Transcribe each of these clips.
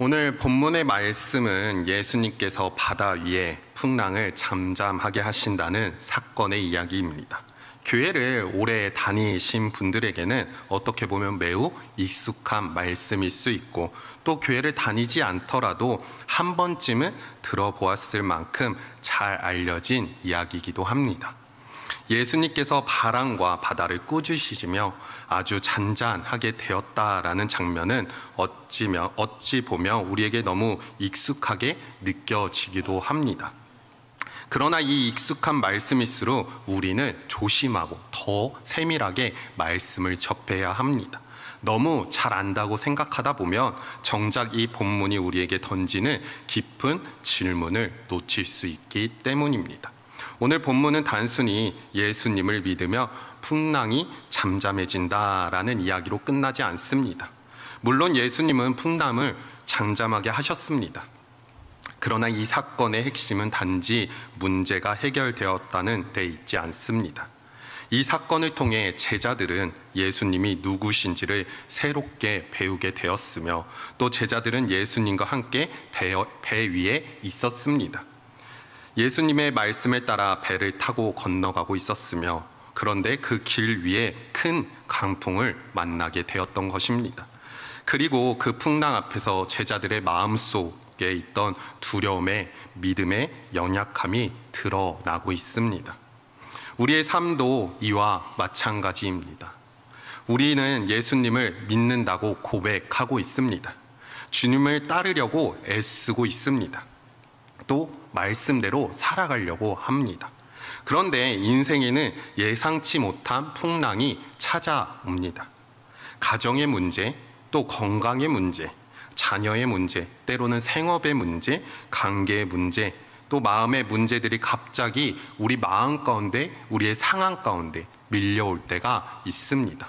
오늘 본문의 말씀은 예수님께서 바다 위에 풍랑을 잠잠하게 하신다는 사건의 이야기입니다. 교회를 오래 다니신 분들에게는 어떻게 보면 매우 익숙한 말씀일 수 있고, 또 교회를 다니지 않더라도 한 번쯤은 들어보았을 만큼 잘 알려진 이야기이기도 합니다. 예수님께서 바람과 바다를 꾸짖으시며 아주 잔잔하게 되었다라는 장면은 어찌 보면 우리에게 너무 익숙하게 느껴지기도 합니다. 그러나 이 익숙한 말씀일수록 우리는 조심하고 더 세밀하게 말씀을 접해야 합니다. 너무 잘 안다고 생각하다 보면 정작 이 본문이 우리에게 던지는 깊은 질문을 놓칠 수 있기 때문입니다. 오늘 본문은 단순히 예수님을 믿으며 풍랑이 잠잠해진다라는 이야기로 끝나지 않습니다. 물론 예수님은 풍랑을 잠잠하게 하셨습니다. 그러나 이 사건의 핵심은 단지 문제가 해결되었다는 데 있지 않습니다. 이 사건을 통해 제자들은 예수님이 누구신지를 새롭게 배우게 되었으며, 또 제자들은 예수님과 함께 배 위에 있었습니다. 예수님의 말씀에 따라 배를 타고 건너가고 있었으며, 그런데 그 길 위에 큰 강풍을 만나게 되었던 것입니다. 그리고 그 풍랑 앞에서 제자들의 마음속에 있던 두려움의 믿음의 연약함이 드러나고 있습니다. 우리의 삶도 이와 마찬가지입니다. 우리는 예수님을 믿는다고 고백하고 있습니다. 주님을 따르려고 애쓰고 있습니다. 또 말씀대로 살아가려고 합니다. 그런데 인생에는 예상치 못한 풍랑이 찾아옵니다. 가정의 문제, 또 건강의 문제, 자녀의 문제, 때로는 생업의 문제, 관계의 문제, 또 마음의 문제들이 갑자기 우리 마음 가운데, 우리의 상황 가운데 밀려올 때가 있습니다.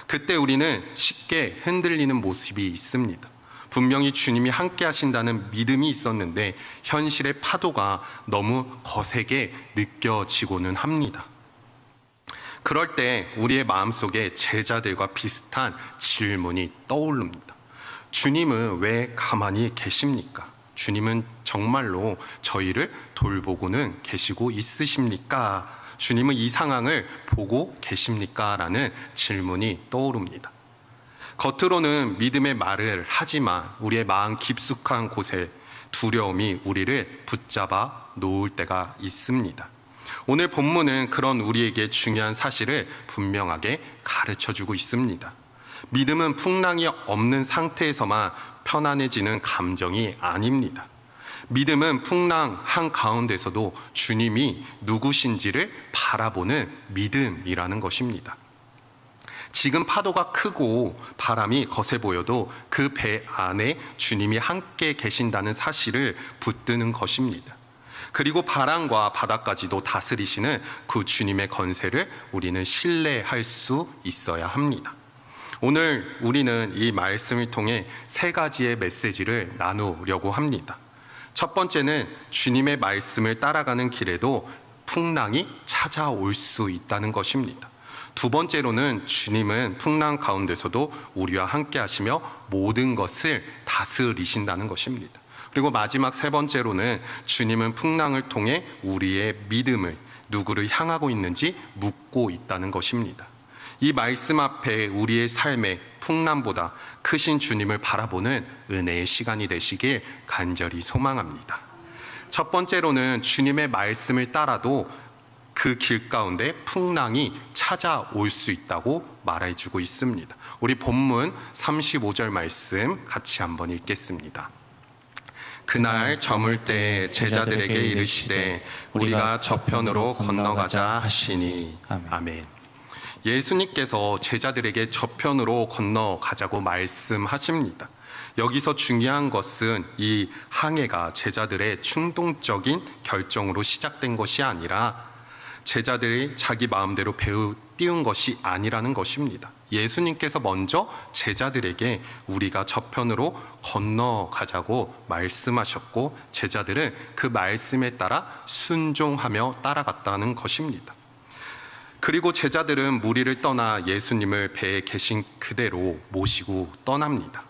그때 우리는 쉽게 흔들리는 모습이 있습니다. 분명히 주님이 함께 하신다는 믿음이 있었는데 현실의 파도가 너무 거세게 느껴지고는 합니다. 그럴 때 우리의 마음속에 제자들과 비슷한 질문이 떠오릅니다. 주님은 왜 가만히 계십니까? 주님은 정말로 저희를 돌보고는 계시고 있으십니까? 주님은 이 상황을 보고 계십니까? 라는 질문이 떠오릅니다. 겉으로는 믿음의 말을 하지만 우리의 마음 깊숙한 곳에 두려움이 우리를 붙잡아 놓을 때가 있습니다. 오늘 본문은 그런 우리에게 중요한 사실을 분명하게 가르쳐주고 있습니다. 믿음은 풍랑이 없는 상태에서만 편안해지는 감정이 아닙니다. 믿음은 풍랑 한가운데서도 주님이 누구신지를 바라보는 믿음이라는 것입니다. 지금 파도가 크고 바람이 거세 보여도 그 배 안에 주님이 함께 계신다는 사실을 붙드는 것입니다. 그리고 바람과 바다까지도 다스리시는 그 주님의 권세를 우리는 신뢰할 수 있어야 합니다. 오늘 우리는 이 말씀을 통해 세 가지의 메시지를 나누려고 합니다. 첫 번째는 주님의 말씀을 따라가는 길에도 풍랑이 찾아올 수 있다는 것입니다. 두 번째로는 주님은 풍랑 가운데서도 우리와 함께 하시며 모든 것을 다스리신다는 것입니다. 그리고 마지막 세 번째로는 주님은 풍랑을 통해 우리의 믿음을 누구를 향하고 있는지 묻고 있다는 것입니다. 이 말씀 앞에 우리의 삶의 풍랑보다 크신 주님을 바라보는 은혜의 시간이 되시길 간절히 소망합니다. 첫 번째로는 주님의 말씀을 따라도 그 길 가운데 풍랑이 찾아올 수 있다고 말해주고 있습니다. 우리 본문 35절 말씀 같이 한번 읽겠습니다. 그날 저물 때 제자들에게 이르시되 우리가 저편으로 건너가자 하시니. 아멘. 예수님께서 제자들에게 저편으로 건너가자고 말씀하십니다. 여기서 중요한 것은 이 항해가 제자들의 충동적인 결정으로 시작된 것이 아니라 제자들이 자기 마음대로 배우 띄운 것이 아니라는 것입니다. 예수님께서 먼저 제자들에게 우리가 저편으로 건너가자고 말씀하셨고, 제자들은 그 말씀에 따라 순종하며 따라갔다는 것입니다. 그리고 제자들은 무리를 떠나 예수님을 배에 계신 그대로 모시고 떠납니다.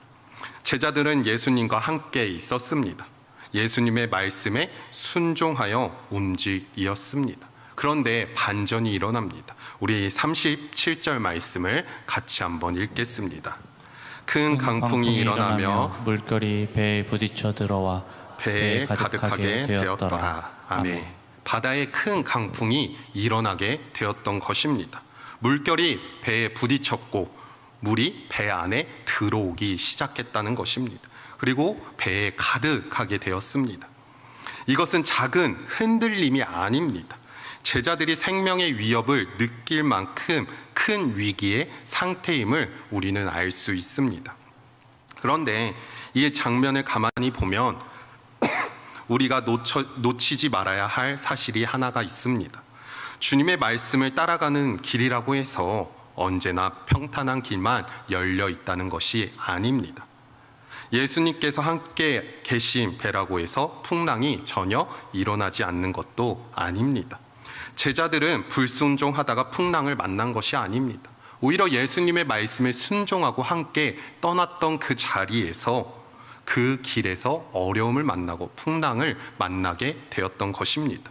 제자들은 예수님과 함께 있었습니다. 예수님의 말씀에 순종하여 움직이었습니다. 그런데 반전이 일어납니다. 우리 37절 말씀을 같이 한번 읽겠습니다. 큰 강풍이 일어나며 물결이 배에 부딪혀 들어와 배에 가득하게 되었더라. 아멘. 바다에 큰 강풍이 일어나게 되었던 것입니다. 물결이 배에 부딪혔고 물이 배 안에 들어오기 시작했다는 것입니다. 그리고 배에 가득하게 되었습니다. 이것은 작은 흔들림이 아닙니다. 제자들이 생명의 위협을 느낄 만큼 큰 위기의 상태임을 우리는 알 수 있습니다. 그런데 이 장면을 가만히 보면 우리가 놓치지 말아야 할 사실이 하나가 있습니다. 주님의 말씀을 따라가는 길이라고 해서 언제나 평탄한 길만 열려 있다는 것이 아닙니다. 예수님께서 함께 계신 배라고 해서 풍랑이 전혀 일어나지 않는 것도 아닙니다. 제자들은 불순종하다가 풍랑을 만난 것이 아닙니다. 오히려 예수님의 말씀에 순종하고 함께 떠났던 그 자리에서 그 길에서 어려움을 만나고 풍랑을 만나게 되었던 것입니다.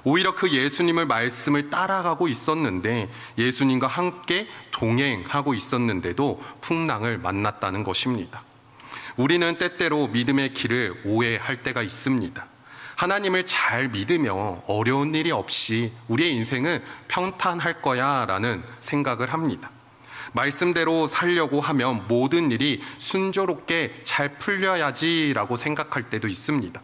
오히려 그 예수님의 말씀을 따라가고 있었는데 예수님과 함께 동행하고 있었는데도 풍랑을 만났다는 것입니다. 우리는 때때로 믿음의 길을 오해할 때가 있습니다. 하나님을 잘 믿으며 어려운 일이 없이 우리의 인생은 평탄할 거야 라는 생각을 합니다. 말씀대로 살려고 하면 모든 일이 순조롭게 잘 풀려야지라고 생각할 때도 있습니다.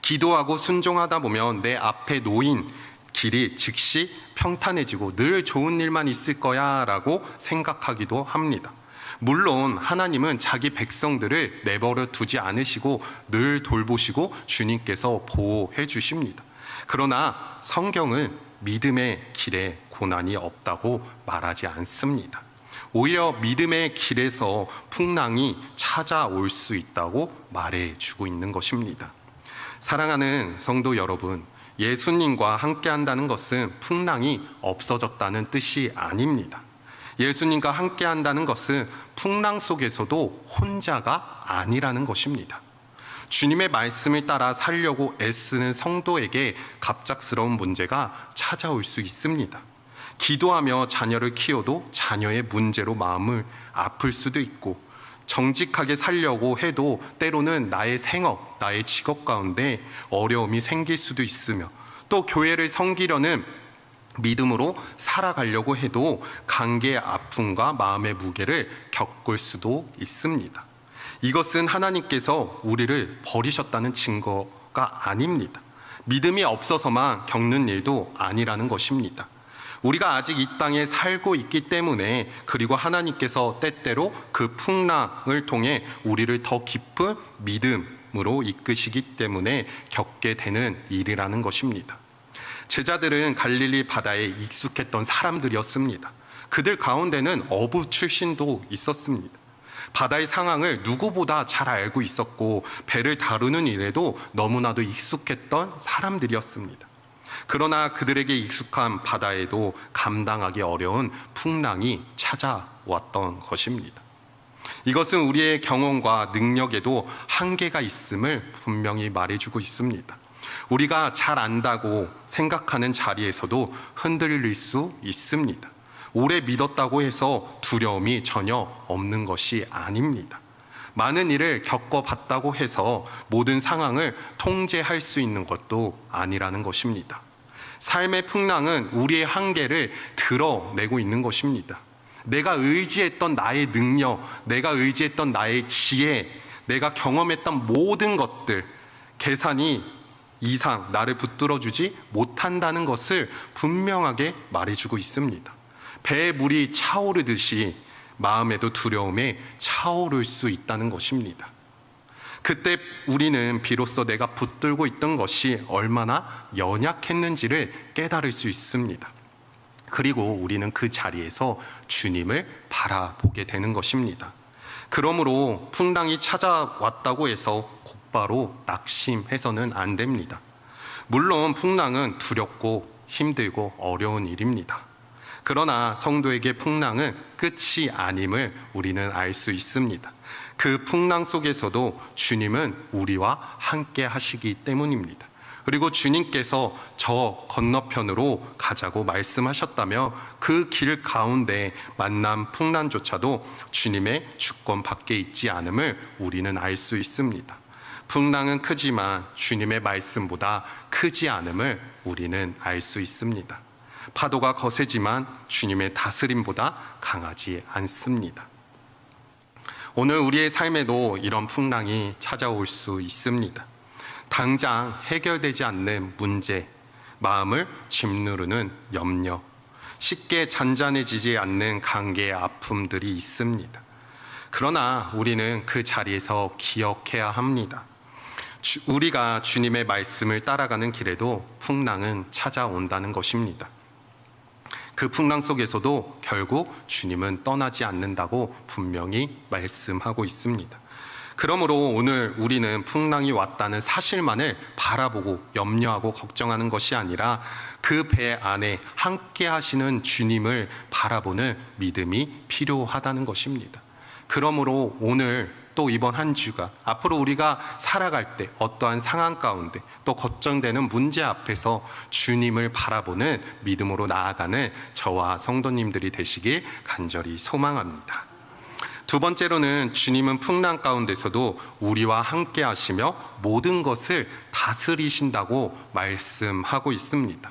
기도하고 순종하다 보면 내 앞에 놓인 길이 즉시 평탄해지고 늘 좋은 일만 있을 거야 라고 생각하기도 합니다. 물론 하나님은 자기 백성들을 내버려 두지 않으시고 늘 돌보시고 주님께서 보호해 주십니다. 그러나 성경은 믿음의 길에 고난이 없다고 말하지 않습니다. 오히려 믿음의 길에서 풍랑이 찾아올 수 있다고 말해주고 있는 것입니다. 사랑하는 성도 여러분, 예수님과 함께 한다는 것은 풍랑이 없어졌다는 뜻이 아닙니다. 예수님과 함께 한다는 것은 풍랑 속에서도 혼자가 아니라는 것입니다. 주님의 말씀을 따라 살려고 애쓰는 성도에게 갑작스러운 문제가 찾아올 수 있습니다. 기도하며 자녀를 키워도 자녀의 문제로 마음을 아플 수도 있고, 정직하게 살려고 해도 때로는 나의 생업, 나의 직업 가운데 어려움이 생길 수도 있으며, 또 교회를 섬기려는 믿음으로 살아가려고 해도 관계의 아픔과 마음의 무게를 겪을 수도 있습니다. 이것은 하나님께서 우리를 버리셨다는 증거가 아닙니다. 믿음이 없어서만 겪는 일도 아니라는 것입니다. 우리가 아직 이 땅에 살고 있기 때문에, 그리고 하나님께서 때때로 그 풍랑을 통해 우리를 더 깊은 믿음으로 이끄시기 때문에 겪게 되는 일이라는 것입니다. 제자들은 갈릴리 바다에 익숙했던 사람들이었습니다. 그들 가운데는 어부 출신도 있었습니다. 바다의 상황을 누구보다 잘 알고 있었고 배를 다루는 일에도 너무나도 익숙했던 사람들이었습니다. 그러나 그들에게 익숙한 바다에도 감당하기 어려운 풍랑이 찾아왔던 것입니다. 이것은 우리의 경험과 능력에도 한계가 있음을 분명히 말해주고 있습니다. 우리가 잘 안다고 생각하는 자리에서도 흔들릴 수 있습니다. 오래 믿었다고 해서 두려움이 전혀 없는 것이 아닙니다. 많은 일을 겪어봤다고 해서 모든 상황을 통제할 수 있는 것도 아니라는 것입니다. 삶의 풍랑은 우리의 한계를 드러내고 있는 것입니다. 내가 의지했던 나의 능력, 내가 의지했던 나의 지혜, 내가 경험했던 모든 것들, 계산이 이상 나를 붙들어주지 못한다는 것을 분명하게 말해주고 있습니다. 배에 물이 차오르듯이 마음에도 두려움에 차오를 수 있다는 것입니다. 그때 우리는 비로소 내가 붙들고 있던 것이 얼마나 연약했는지를 깨달을 수 있습니다. 그리고 우리는 그 자리에서 주님을 바라보게 되는 것입니다. 그러므로 풍랑이 찾아왔다고 해서 곧바로 낙심해서는 안 됩니다. 물론 풍랑은 두렵고 힘들고 어려운 일입니다. 그러나 성도에게 풍랑은 끝이 아님을 우리는 알 수 있습니다. 그 풍랑 속에서도 주님은 우리와 함께 하시기 때문입니다. 그리고 주님께서 저 건너편으로 가자고 말씀하셨다며 그 길 가운데 만난 풍랑조차도 주님의 주권 밖에 있지 않음을 우리는 알 수 있습니다. 풍랑은 크지만 주님의 말씀보다 크지 않음을 우리는 알 수 있습니다. 파도가 거세지만 주님의 다스림보다 강하지 않습니다. 오늘 우리의 삶에도 이런 풍랑이 찾아올 수 있습니다. 당장 해결되지 않는 문제, 마음을 짓누르는 염려, 쉽게 잔잔해지지 않는 관계의 아픔들이 있습니다. 그러나 우리는 그 자리에서 기억해야 합니다. 우리가 주님의 말씀을 따라가는 길에도 풍랑은 찾아온다는 것입니다. 그 풍랑 속에서도 결국 주님은 떠나지 않는다고 분명히 말씀하고 있습니다. 그러므로 오늘 우리는 풍랑이 왔다는 사실만을 바라보고 염려하고 걱정하는 것이 아니라 그 배 안에 함께 하시는 주님을 바라보는 믿음이 필요하다는 것입니다. 그러므로 오늘 또 이번 한 주가 앞으로 우리가 살아갈 때 어떠한 상황 가운데 또 걱정되는 문제 앞에서 주님을 바라보는 믿음으로 나아가는 저와 성도님들이 되시길 간절히 소망합니다. 두 번째로는 주님은 풍랑 가운데서도 우리와 함께 하시며 모든 것을 다스리신다고 말씀하고 있습니다.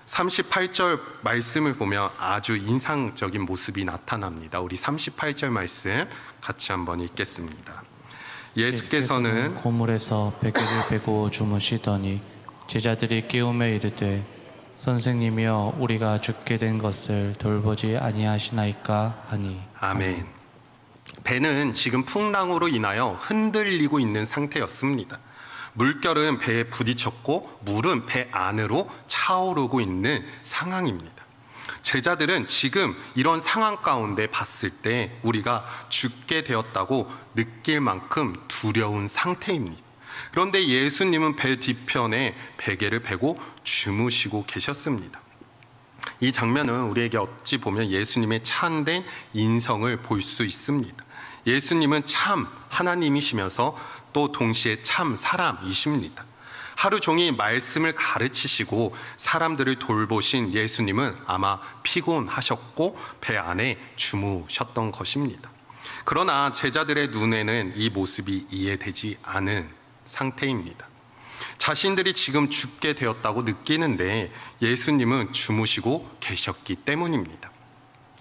38절 말씀을 보면 아주 인상적인 모습이 나타납니다. 우리 38절 말씀 같이 한번 읽겠습니다. 예수께서는 고물에서 베개를 베고 주무시더니 제자들이 깨우며 이르되 선생님이여 우리가 죽게 된 것을 돌보지 아니하시나이까 하니. 아멘. 배는 지금 풍랑으로 인하여 흔들리고 있는 상태였습니다. 물결은 배에 부딪혔고 물은 배 안으로 차오르고 있는 상황입니다. 제자들은 지금 이런 상황 가운데 봤을 때 우리가 죽게 되었다고 느낄 만큼 두려운 상태입니다. 그런데 예수님은 배 뒤편에 베개를 베고 주무시고 계셨습니다. 이 장면은 우리에게 어찌 보면 예수님의 참된 인성을 볼 수 있습니다. 예수님은 참 하나님이시면서 또 동시에 참 사람이십니다. 하루 종일 말씀을 가르치시고 사람들을 돌보신 예수님은 아마 피곤하셨고 배 안에 주무셨던 것입니다. 그러나 제자들의 눈에는 이 모습이 이해되지 않은 상태입니다. 자신들이 지금 죽게 되었다고 느끼는데 예수님은 주무시고 계셨기 때문입니다.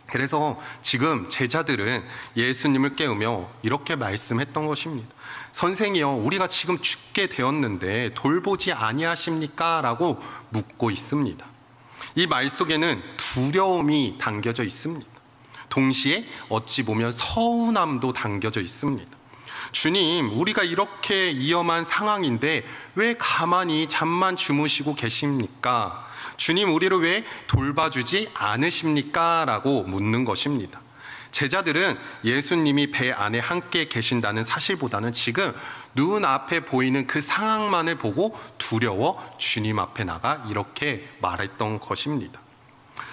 그래서 지금 제자들은 예수님을 깨우며 이렇게 말씀했던 것입니다. 선생이여, 우리가 지금 죽게 되었는데 돌보지 아니하십니까? 라고 묻고 있습니다. 이 말 속에는 두려움이 담겨져 있습니다. 동시에 어찌 보면 서운함도 담겨져 있습니다. 주님, 우리가 이렇게 위험한 상황인데 왜 가만히 잠만 주무시고 계십니까? 주님, 우리를 왜 돌봐주지 않으십니까? 라고 묻는 것입니다. 제자들은 예수님이 배 안에 함께 계신다는 사실보다는 지금 눈앞에 보이는 그 상황만을 보고 두려워 주님 앞에 나가 이렇게 말했던 것입니다.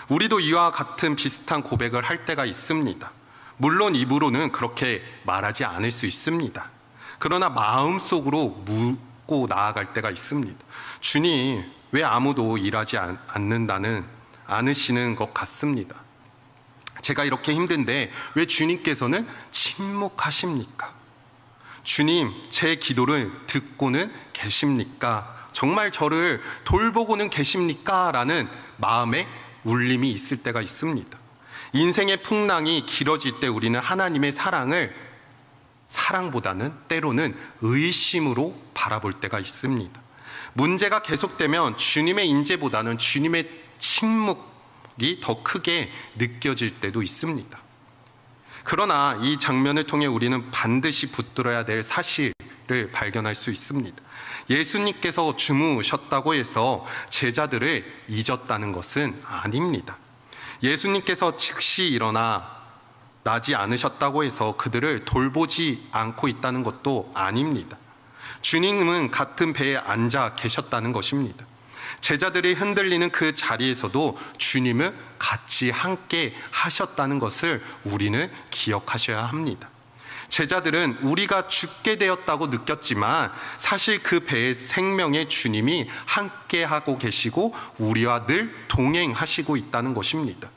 우리도 이와 같은 비슷한 고백을 할 때가 있습니다. 물론 입으로는 그렇게 말하지 않을 수 있습니다. 그러나 마음속으로 묻고 나아갈 때가 있습니다. 주님, 왜 아무도 일하지 않으시는 것 같습니다. 제가 이렇게 힘든데 왜 주님께서는 침묵하십니까? 주님, 제 기도를 듣고는 계십니까? 정말 저를 돌보고는 계십니까? 라는 마음의 울림이 있을 때가 있습니다. 인생의 풍랑이 길어질 때 우리는 하나님의 사랑보다는 때로는 의심으로 바라볼 때가 있습니다. 문제가 계속되면 주님의 인재보다는 주님의 침묵이 더 크게 느껴질 때도 있습니다. 그러나 이 장면을 통해 우리는 반드시 붙들어야 될 사실을 발견할 수 있습니다. 예수님께서 주무셨다고 해서 제자들을 잊었다는 것은 아닙니다. 예수님께서 즉시 일어나 나지 않으셨다고 해서 그들을 돌보지 않고 있다는 것도 아닙니다. 주님은 같은 배에 앉아 계셨다는 것입니다. 제자들이 흔들리는 그 자리에서도 주님은 같이 함께 하셨다는 것을 우리는 기억하셔야 합니다. 제자들은 우리가 죽게 되었다고 느꼈지만 사실 그 배의 생명의 주님이 함께하고 계시고 우리와 늘 동행하시고 있다는 것입니다.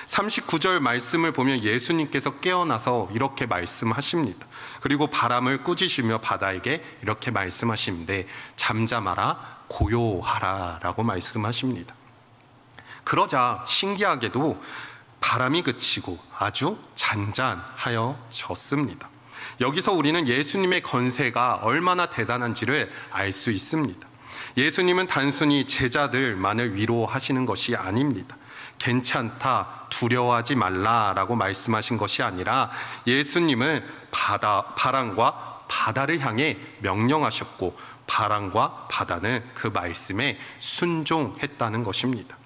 39절 말씀을 보면 예수님께서 깨어나서 이렇게 말씀하십니다. 그리고 바람을 꾸짖으며 바다에게 이렇게 말씀하시는데 잠잠하라 고요하라 라고 말씀하십니다. 그러자 신기하게도 바람이 그치고 아주 잔잔하여졌습니다. 여기서 우리는 예수님의 권세가 얼마나 대단한지를 알 수 있습니다. 예수님은 단순히 제자들만을 위로하시는 것이 아닙니다. 괜찮다, 두려워하지 말라라고 말씀하신 것이 아니라 예수님은 바람과 바다를 향해 명령하셨고 바람과 바다는 그 말씀에 순종했다는 것입니다.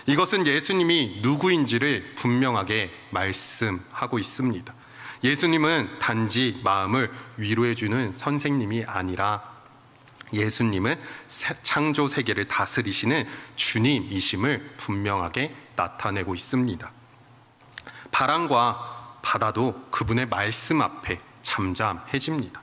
이것은 예수님이 누구인지를 분명하게 말씀하고 있습니다. 예수님은 단지 마음을 위로해주는 선생님이 아니라 예수님은 창조 세계를 다스리시는 주님이심을 분명하게 나타내고 있습니다. 바람과 바다도 그분의 말씀 앞에 잠잠해집니다.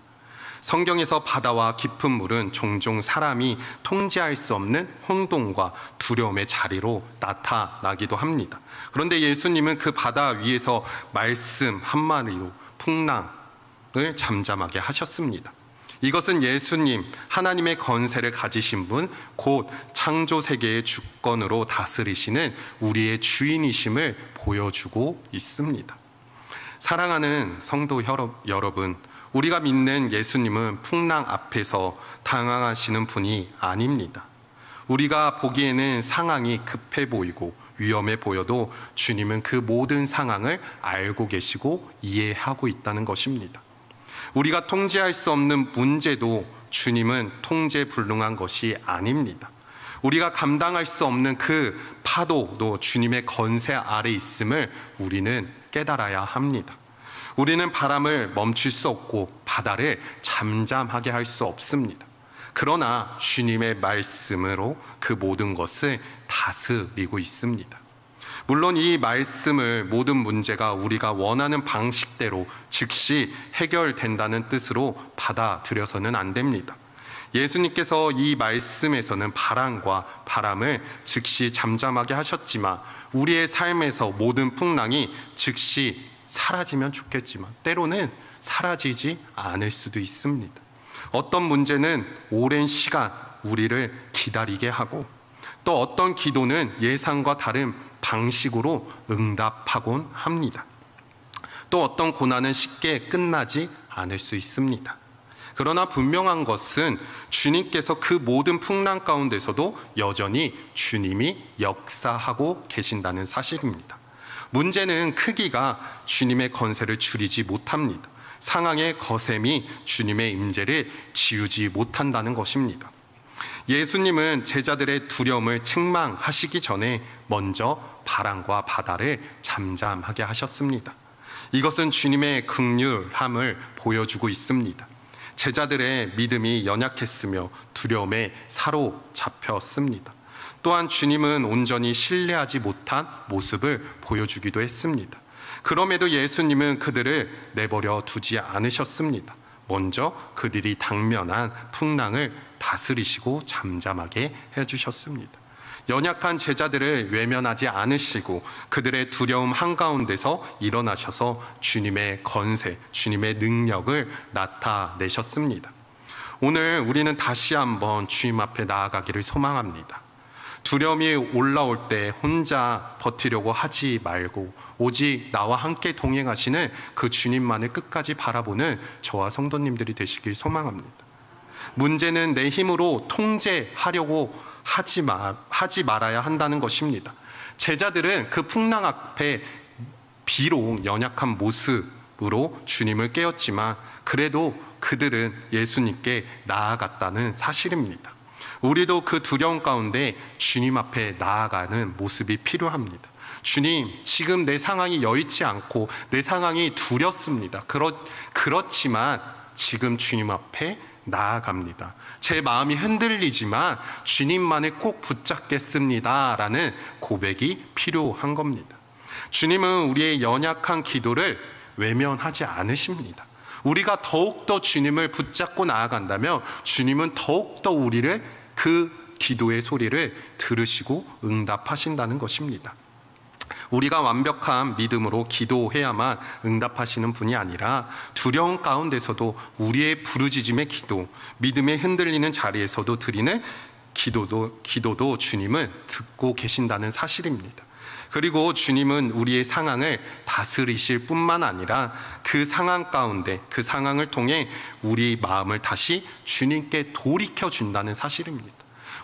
성경에서 바다와 깊은 물은 종종 사람이 통제할 수 없는 혼돈과 두려움의 자리로 나타나기도 합니다. 그런데 예수님은 그 바다 위에서 말씀 한마디로 풍랑을 잠잠하게 하셨습니다. 이것은 예수님, 하나님의 권세를 가지신 분, 곧 창조 세계의 주권으로 다스리시는 우리의 주인이심을 보여주고 있습니다. 사랑하는 성도 여러분, 우리가 믿는 예수님은 풍랑 앞에서 당황하시는 분이 아닙니다. 우리가 보기에는 상황이 급해 보이고 위험해 보여도 주님은 그 모든 상황을 알고 계시고 이해하고 있다는 것입니다. 우리가 통제할 수 없는 문제도 주님은 통제불능한 것이 아닙니다. 우리가 감당할 수 없는 그 파도도 주님의 권세 아래 있음을 우리는 깨달아야 합니다. 우리는 바람을 멈출 수 없고 바다를 잠잠하게 할 수 없습니다. 그러나 주님의 말씀으로 그 모든 것을 다스리고 있습니다. 물론 이 말씀을 모든 문제가 우리가 원하는 방식대로 즉시 해결된다는 뜻으로 받아들여서는 안 됩니다. 예수님께서 이 말씀에서는 바람과 바람을 즉시 잠잠하게 하셨지만 우리의 삶에서 모든 풍랑이 즉시 사라지면 좋겠지만 때로는 사라지지 않을 수도 있습니다. 어떤 문제는 오랜 시간 우리를 기다리게 하고 또 어떤 기도는 예상과 다른 방식으로 응답하곤 합니다. 또 어떤 고난은 쉽게 끝나지 않을 수 있습니다. 그러나 분명한 것은 주님께서 그 모든 풍랑 가운데서도 여전히 주님이 역사하고 계신다는 사실입니다. 문제는 크기가 주님의 권세를 줄이지 못합니다. 상황의 거셈이 주님의 임재를 지우지 못한다는 것입니다. 예수님은 제자들의 두려움을 책망하시기 전에 먼저 바람과 바다를 잠잠하게 하셨습니다. 이것은 주님의 긍휼함을 보여주고 있습니다. 제자들의 믿음이 연약했으며 두려움에 사로잡혔습니다. 또한 주님은 온전히 신뢰하지 못한 모습을 보여주기도 했습니다. 그럼에도 예수님은 그들을 내버려 두지 않으셨습니다. 먼저 그들이 당면한 풍랑을 다스리시고 잠잠하게 해주셨습니다. 연약한 제자들을 외면하지 않으시고 그들의 두려움 한가운데서 일어나셔서 주님의 권세, 주님의 능력을 나타내셨습니다. 오늘 우리는 다시 한번 주님 앞에 나아가기를 소망합니다. 두려움이 올라올 때 혼자 버티려고 하지 말고 오직 나와 함께 동행하시는 그 주님만을 끝까지 바라보는 저와 성도님들이 되시길 소망합니다. 문제는 내 힘으로 통제하려고 하지 말아야 한다는 것입니다. 제자들은 그 풍랑 앞에 비록 연약한 모습으로 주님을 깨웠지만 그래도 그들은 예수님께 나아갔다는 사실입니다. 우리도 그 두려움 가운데 주님 앞에 나아가는 모습이 필요합니다. 주님, 지금 내 상황이 여의치 않고 내 상황이 두렵습니다. 그렇지만 지금 주님 앞에 나아갑니다. 제 마음이 흔들리지만 주님만을 꼭 붙잡겠습니다. 라는 고백이 필요한 겁니다. 주님은 우리의 연약한 기도를 외면하지 않으십니다. 우리가 더욱더 주님을 붙잡고 나아간다면 주님은 더욱더 우리를 그 기도의 소리를 들으시고 응답하신다는 것입니다. 우리가 완벽한 믿음으로 기도해야만 응답하시는 분이 아니라 두려움 가운데서도 우리의 부르짖음의 기도, 믿음에 흔들리는 자리에서도 드리는 기도도 주님은 듣고 계신다는 사실입니다. 그리고 주님은 우리의 상황을 다스리실 뿐만 아니라 그 상황 가운데 그 상황을 통해 우리 마음을 다시 주님께 돌이켜 준다는 사실입니다.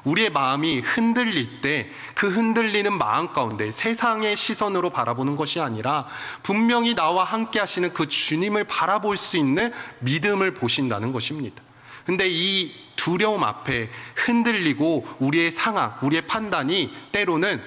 우리의 마음이 흔들릴 때 그 흔들리는 마음 가운데 세상의 시선으로 바라보는 것이 아니라 분명히 나와 함께 하시는 그 주님을 바라볼 수 있는 믿음을 보신다는 것입니다. 근데 이 두려움 앞에 흔들리고 우리의 상황, 우리의 판단이 때로는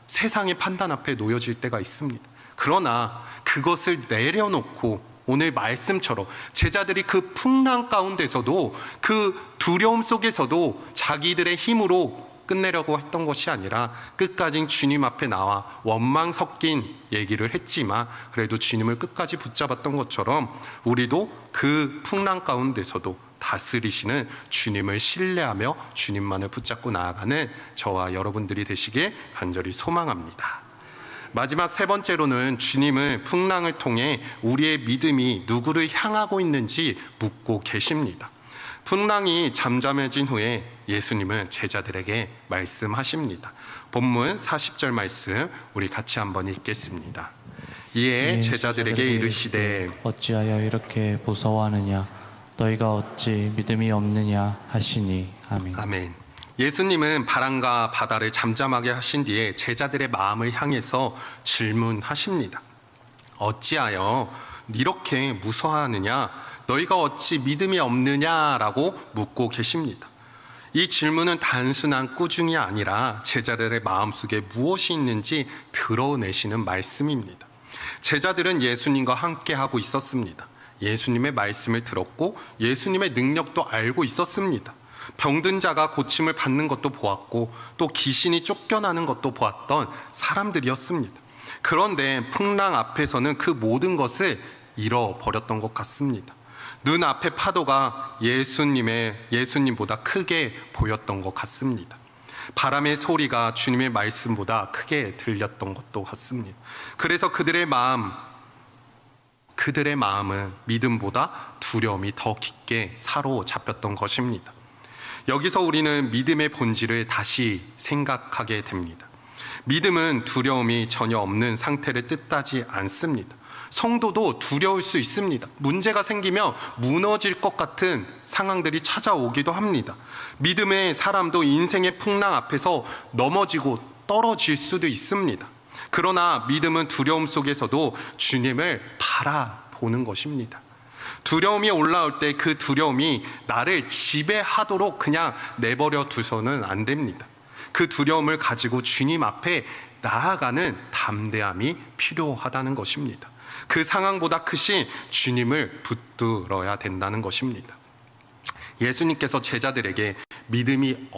세상의 판단 앞에 놓여질 때가 있습니다. 그러나 그것을 내려놓고 오늘 말씀처럼 제자들이 그 풍랑 가운데서도 그 두려움 속에서도 자기들의 힘으로 끝내려고 했던 것이 아니라 끝까지 주님 앞에 나와 원망 섞인 얘기를 했지만 그래도 주님을 끝까지 붙잡았던 것처럼 우리도 그 풍랑 가운데서도 다스리시는 주님을 신뢰하며 주님만을 붙잡고 나아가는 저와 여러분들이 되시길 간절히 소망합니다. 마지막 세 번째로는 주님은 풍랑을 통해 우리의 믿음이 누구를 향하고 있는지 묻고 계십니다. 풍랑이 잠잠해진 후에 예수님은 제자들에게 말씀하십니다. 본문 40절 말씀 우리 같이 한번 읽겠습니다. 이에 제자들에게 이르시되 어찌하여 이렇게 무서워하느냐 너희가 어찌 믿음이 없느냐 하시니. 아멘. 아멘. 예수님은 바람과 바다를 잠잠하게 하신 뒤에 제자들의 마음을 향해서 질문하십니다. 어찌하여 이렇게 무서워하느냐? 너희가 어찌 믿음이 없느냐라고 묻고 계십니다. 이 질문은 단순한 꾸중이 아니라 제자들의 마음속에 무엇이 있는지 드러내시는 말씀입니다. 제자들은 예수님과 함께하고 있었습니다. 예수님의 말씀을 들었고 예수님의 능력도 알고 있었습니다. 병든 자가 고침을 받는 것도 보았고 또 귀신이 쫓겨나는 것도 보았던 사람들이었습니다. 그런데 풍랑 앞에서는 그 모든 것을 잃어버렸던 것 같습니다. 눈앞의 파도가 예수님보다 크게 보였던 것 같습니다. 바람의 소리가 주님의 말씀보다 크게 들렸던 것도 같습니다. 그래서 그들의 마음은 믿음보다 두려움이 더 깊게 사로잡혔던 것입니다. 여기서 우리는 믿음의 본질을 다시 생각하게 됩니다. 믿음은 두려움이 전혀 없는 상태를 뜻하지 않습니다. 성도도 두려울 수 있습니다. 문제가 생기면 무너질 것 같은 상황들이 찾아오기도 합니다. 믿음의 사람도 인생의 풍랑 앞에서 넘어지고 떨어질 수도 있습니다. 그러나 믿음은 두려움 속에서도 주님을 바라보는 것입니다. 두려움이 올라올 때 그 두려움이 나를 지배하도록 그냥 내버려 두서는 안 됩니다. 그 두려움을 가지고 주님 앞에 나아가는 담대함이 필요하다는 것입니다. 그 상황보다 크신 주님을 붙들어야 된다는 것입니다. 예수님께서 제자들에게 믿음이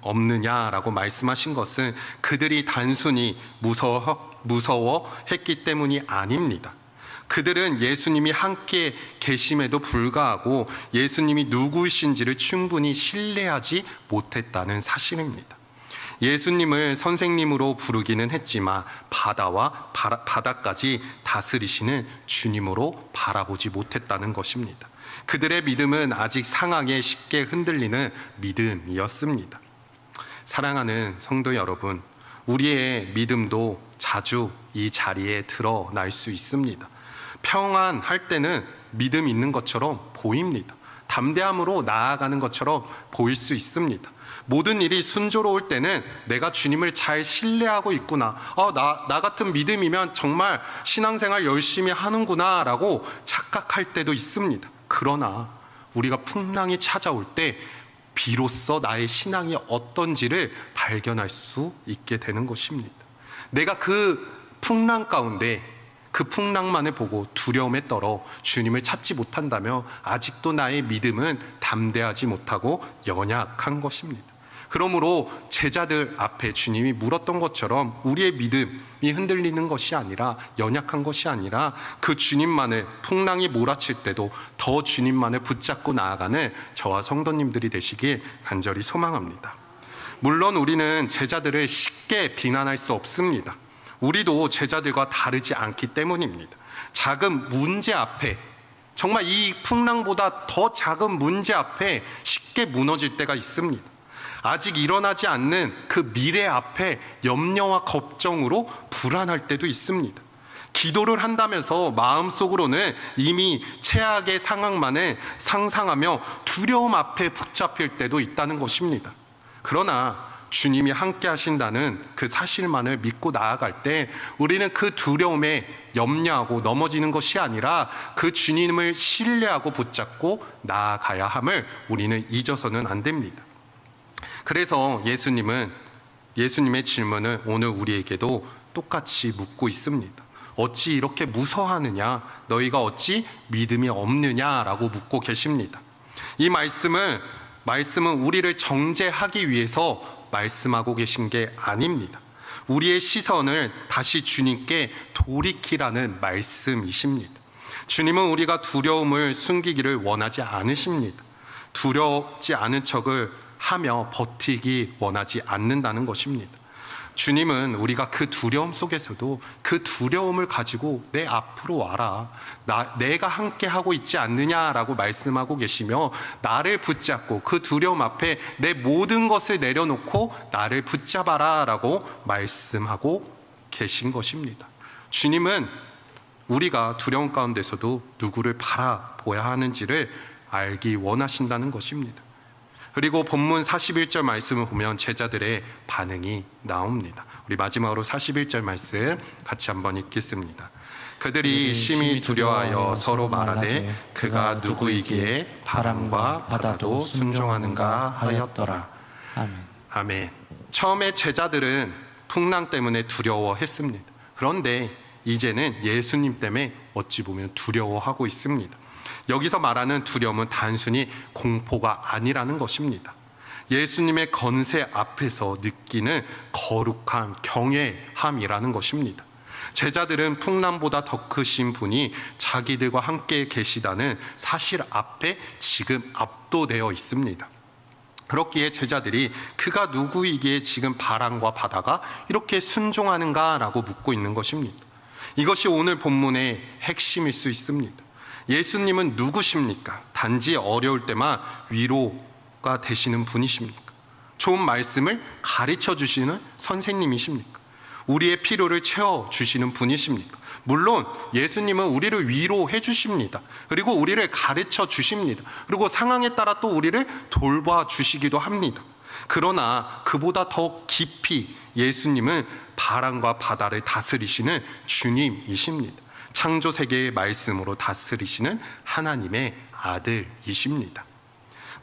없느냐라고 말씀하신 것은 그들이 단순히 무서워했기 때문이 아닙니다. 그들은 예수님이 함께 계심에도 불구하고 예수님이 누구이신지를 충분히 신뢰하지 못했다는 사실입니다. 예수님을 선생님으로 부르기는 했지만 바다와 바다까지 다스리시는 주님으로 바라보지 못했다는 것입니다. 그들의 믿음은 아직 상황에 쉽게 흔들리는 믿음이었습니다. 사랑하는 성도 여러분, 우리의 믿음도 자주 이 자리에 드러날 수 있습니다. 평안할 때는 믿음 있는 것처럼 보입니다. 담대함으로 나아가는 것처럼 보일 수 있습니다. 모든 일이 순조로울 때는 내가 주님을 잘 신뢰하고 있구나. 나 같은 믿음이면 정말 신앙생활 열심히 하는구나 라고 착각할 때도 있습니다. 그러나 우리가 풍랑이 찾아올 때 비로소 나의 신앙이 어떤지를 발견할 수 있게 되는 것입니다. 내가 그 풍랑 가운데 그 풍랑만을 보고 두려움에 떨어 주님을 찾지 못한다면 아직도 나의 믿음은 담대하지 못하고 연약한 것입니다. 그러므로 제자들 앞에 주님이 물었던 것처럼 우리의 믿음이 흔들리는 것이 아니라, 연약한 것이 아니라 그 주님만을, 풍랑이 몰아칠 때도 더 주님만을 붙잡고 나아가는 저와 성도님들이 되시길 간절히 소망합니다. 물론 우리는 제자들을 쉽게 비난할 수 없습니다. 우리도 제자들과 다르지 않기 때문입니다. 작은 문제 앞에, 정말 이 풍랑보다 더 작은 문제 앞에 쉽게 무너질 때가 있습니다. 아직 일어나지 않는 그 미래 앞에 염려와 걱정으로 불안할 때도 있습니다. 기도를 한다면서 마음속으로는 이미 최악의 상황만을 상상하며 두려움 앞에 붙잡힐 때도 있다는 것입니다. 그러나 주님이 함께 하신다는 그 사실만을 믿고 나아갈 때 우리는 그 두려움에 염려하고 넘어지는 것이 아니라 그 주님을 신뢰하고 붙잡고 나아가야 함을 우리는 잊어서는 안 됩니다. 그래서 예수님의 질문을 오늘 우리에게도 똑같이 묻고 있습니다. 어찌 이렇게 무서워하느냐? 너희가 어찌 믿음이 없느냐라고 묻고 계십니다. 이 말씀은 우리를 정죄하기 위해서 말씀하고 계신 게 아닙니다. 우리의 시선을 다시 주님께 돌이키라는 말씀이십니다. 주님은 우리가 두려움을 숨기기를 원하지 않으십니다. 두렵지 않은 척을 하며 버티기 원하지 않는다는 것입니다. 주님은 우리가 그 두려움 속에서도 그 두려움을 가지고 내 앞으로 와라, 내가 함께 하고 있지 않느냐라고 말씀하고 계시며, 나를 붙잡고 그 두려움 앞에 내 모든 것을 내려놓고 나를 붙잡아라 라고 말씀하고 계신 것입니다. 주님은 우리가 두려움 가운데서도 누구를 바라보아야 하는지를 알기 원하신다는 것입니다. 그리고 본문 41절 말씀을 보면 제자들의 반응이 나옵니다. 우리 마지막으로 41절 말씀 같이 한번 읽겠습니다. 그들이 심히 두려워하여 서로 말하되 그가 누구이기에 바람과 바다도 순종하는가 하였더라. 아멘. 처음에 제자들은 풍랑 때문에 두려워했습니다. 그런데 이제는 예수님 때문에 어찌 보면 두려워하고 있습니다. 여기서 말하는 두려움은 단순히 공포가 아니라는 것입니다. 예수님의 권세 앞에서 느끼는 거룩한 경외함이라는 것입니다. 제자들은 풍랑보다 더 크신 분이 자기들과 함께 계시다는 사실 앞에 지금 압도되어 있습니다. 그렇기에 제자들이 그가 누구이기에 지금 바람과 바다가 이렇게 순종하는가 라고 묻고 있는 것입니다. 이것이 오늘 본문의 핵심일 수 있습니다. 예수님은 누구십니까? 단지 어려울 때만 위로가 되시는 분이십니까? 좋은 말씀을 가르쳐 주시는 선생님이십니까? 우리의 필요를 채워주시는 분이십니까? 물론 예수님은 우리를 위로해 주십니다. 그리고 우리를 가르쳐 주십니다. 그리고 상황에 따라 또 우리를 돌봐주시기도 합니다. 그러나 그보다 더 깊이 예수님은 바람과 바다를 다스리시는 주님이십니다. 창조 세계의 말씀으로 다스리시는 하나님의 아들이십니다.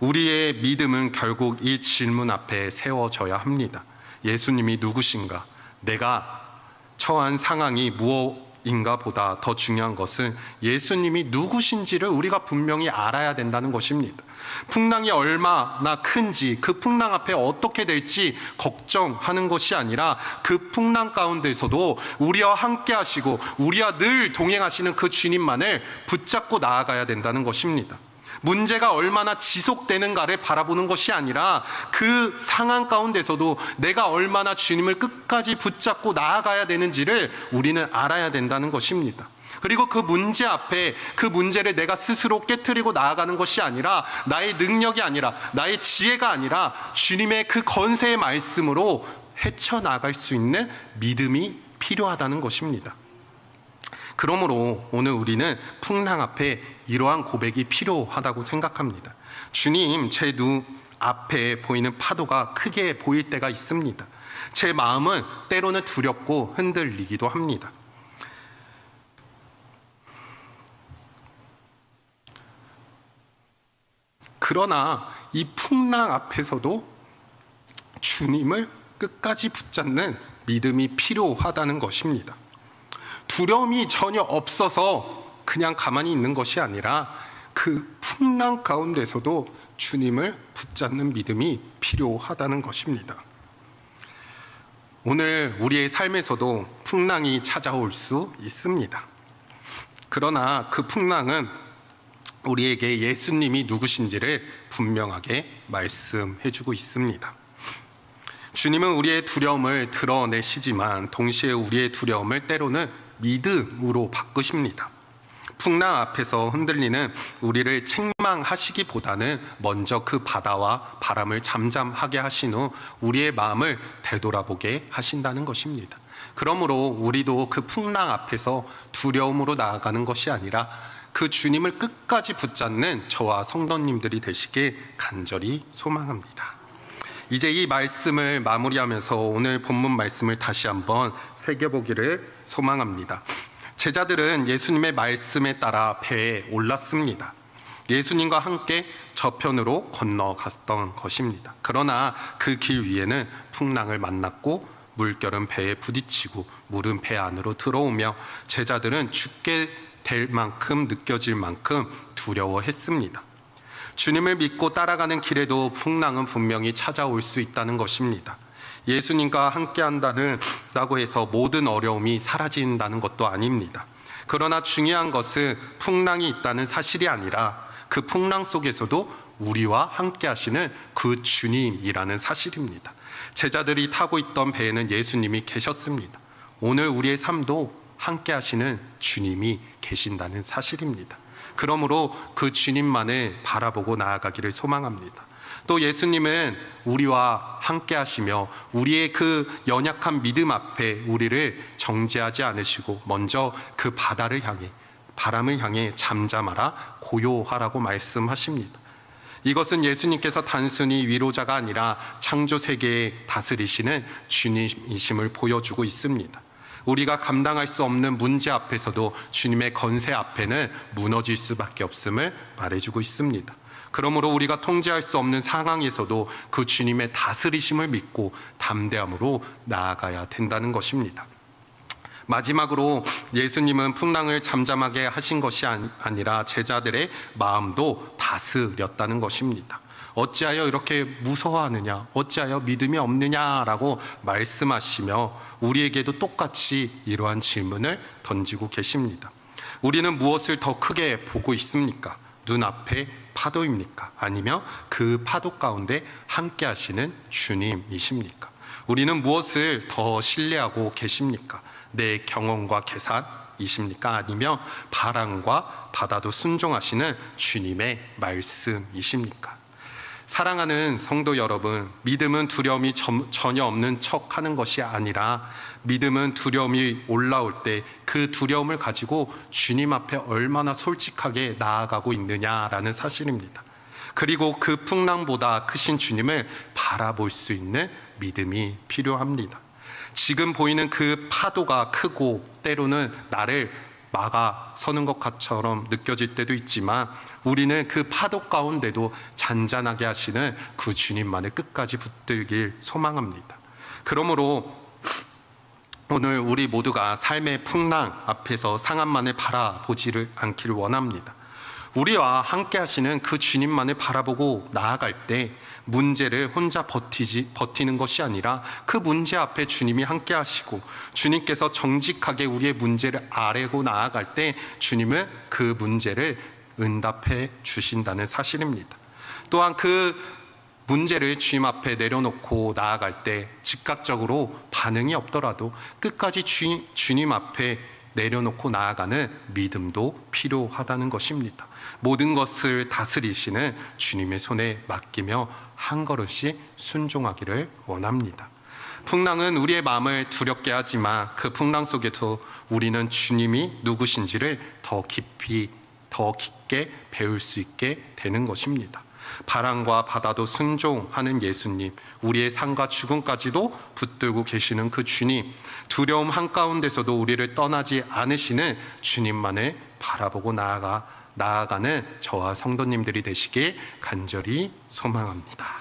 우리의 믿음은 결국 이 질문 앞에 세워져야 합니다. 예수님이 누구신가? 내가 처한 상황이 무엇인가 보다 더 중요한 것은 예수님이 누구신지를 우리가 분명히 알아야 된다는 것입니다. 풍랑이 얼마나 큰지, 그 풍랑 앞에 어떻게 될지 걱정하는 것이 아니라 그 풍랑 가운데서도 우리와 함께 하시고 우리와 늘 동행하시는 그 주님만을 붙잡고 나아가야 된다는 것입니다. 문제가 얼마나 지속되는가를 바라보는 것이 아니라 그 상황 가운데서도 내가 얼마나 주님을 끝까지 붙잡고 나아가야 되는지를 우리는 알아야 된다는 것입니다. 그리고 그 문제 앞에 그 문제를 내가 스스로 깨트리고 나아가는 것이 아니라 나의 능력이 아니라 나의 지혜가 아니라 주님의 그 권세의 말씀으로 헤쳐나갈 수 있는 믿음이 필요하다는 것입니다. 그러므로 오늘 우리는 풍랑 앞에 이러한 고백이 필요하다고 생각합니다. 주님, 제 눈 앞에 보이는 파도가 크게 보일 때가 있습니다. 제 마음은 때로는 두렵고 흔들리기도 합니다. 그러나 이 풍랑 앞에서도 주님을 끝까지 붙잡는 믿음이 필요하다는 것입니다. 두려움이 전혀 없어서 그냥 가만히 있는 것이 아니라 그 풍랑 가운데서도 주님을 붙잡는 믿음이 필요하다는 것입니다. 오늘 우리의 삶에서도 풍랑이 찾아올 수 있습니다. 그러나 그 풍랑은 우리에게 예수님이 누구신지를 분명하게 말씀해주고 있습니다. 주님은 우리의 두려움을 드러내시지만 동시에 우리의 두려움을 때로는 믿음으로 바꾸십니다. 풍랑 앞에서 흔들리는 우리를 책망하시기보다는 먼저 그 바다와 바람을 잠잠하게 하신 후 우리의 마음을 되돌아보게 하신다는 것입니다. 그러므로 우리도 그 풍랑 앞에서 두려움으로 나아가는 것이 아니라 그 주님을 끝까지 붙잡는 저와 성도님들이 되시길 간절히 소망합니다. 이제 이 말씀을 마무리하면서 오늘 본문 말씀을 다시 한번 새겨보기를 소망합니다. 제자들은 예수님의 말씀에 따라 배에 올랐습니다. 예수님과 함께 저편으로 건너갔던 것입니다. 그러나 그 길 위에는 풍랑을 만났고 물결은 배에 부딪히고 물은 배 안으로 들어오며 제자들은 죽게 될 만큼 느껴질 만큼 두려워했습니다. 주님을 믿고 따라가는 길에도 풍랑은 분명히 찾아올 수 있다는 것입니다. 예수님과 함께 한다고 해서 모든 어려움이 사라진다는 것도 아닙니다. 그러나 중요한 것은 풍랑이 있다는 사실이 아니라 그 풍랑 속에서도 우리와 함께 하시는 그 주님이라는 사실입니다. 제자들이 타고 있던 배에는 예수님이 계셨습니다. 오늘 우리의 삶도 함께 하시는 주님이 계신다는 사실입니다. 그러므로 그 주님만을 바라보고 나아가기를 소망합니다. 또 예수님은 우리와 함께 하시며 우리의 그 연약한 믿음 앞에 우리를 정죄하지 않으시고 먼저 그 바다를 향해 바람을 향해 잠잠하라 고요하라고 말씀하십니다. 이것은 예수님께서 단순히 위로자가 아니라 창조 세계에 다스리시는 주님이심을 보여주고 있습니다. 우리가 감당할 수 없는 문제 앞에서도 주님의 건세 앞에는 무너질 수밖에 없음을 말해주고 있습니다. 그러므로 우리가 통제할 수 없는 상황에서도 그 주님의 다스리심을 믿고 담대함으로 나아가야 된다는 것입니다. 마지막으로 예수님은 풍랑을 잠잠하게 하신 것이 아니라 제자들의 마음도 다스렸다는 것입니다. 어찌하여 이렇게 무서워하느냐, 어찌하여 믿음이 없느냐라고 말씀하시며 우리에게도 똑같이 이러한 질문을 던지고 계십니다. 우리는 무엇을 더 크게 보고 있습니까? 눈앞에 파도입니까? 아니면 그 파도 가운데 함께 하시는 주님이십니까? 우리는 무엇을 더 신뢰하고 계십니까? 내 경험과 계산이십니까? 아니면 바람과 바다도 순종하시는 주님의 말씀이십니까? 사랑하는 성도 여러분, 믿음은 두려움이 전혀 없는 척 하는 것이 아니라 믿음은 두려움이 올라올 때 그 두려움을 가지고 주님 앞에 얼마나 솔직하게 나아가고 있느냐라는 사실입니다. 그리고 그 풍랑보다 크신 주님을 바라볼 수 있는 믿음이 필요합니다. 지금 보이는 그 파도가 크고 때로는 나를 막아서는 것처럼 느껴질 때도 있지만 우리는 그 파도 가운데도 잔잔하게 하시는 그 주님만을 끝까지 붙들길 소망합니다. 그러므로 오늘 우리 모두가 삶의 풍랑 앞에서 상한만을 바라보지를 않기를 원합니다. 우리와 함께 하시는 그 주님만을 바라보고 나아갈 때 문제를 혼자 버티는 것이 아니라 그 문제 앞에 주님이 함께 하시고 주님께서 정직하게 우리의 문제를 아뢰고 나아갈 때 주님은 그 문제를 응답해 주신다는 사실입니다. 또한 그 문제를 주님 앞에 내려놓고 나아갈 때 즉각적으로 반응이 없더라도 끝까지 주님 앞에 내려놓고 나아가는 믿음도 필요하다는 것입니다. 모든 것을 다스리시는 주님의 손에 맡기며 한 걸음씩 순종하기를 원합니다. 풍랑은 우리의 마음을 두렵게 하지만 그 풍랑 속에서 우리는 주님이 누구신지를 더 깊게 배울 수 있게 되는 것입니다. 바람과 바다도 순종하는 예수님, 우리의 삶과 죽음까지도 붙들고 계시는 그 주님, 두려움 한가운데서도 우리를 떠나지 않으시는 주님만을 바라보고 나아가는 저와 성도님들이 되시길 간절히 소망합니다.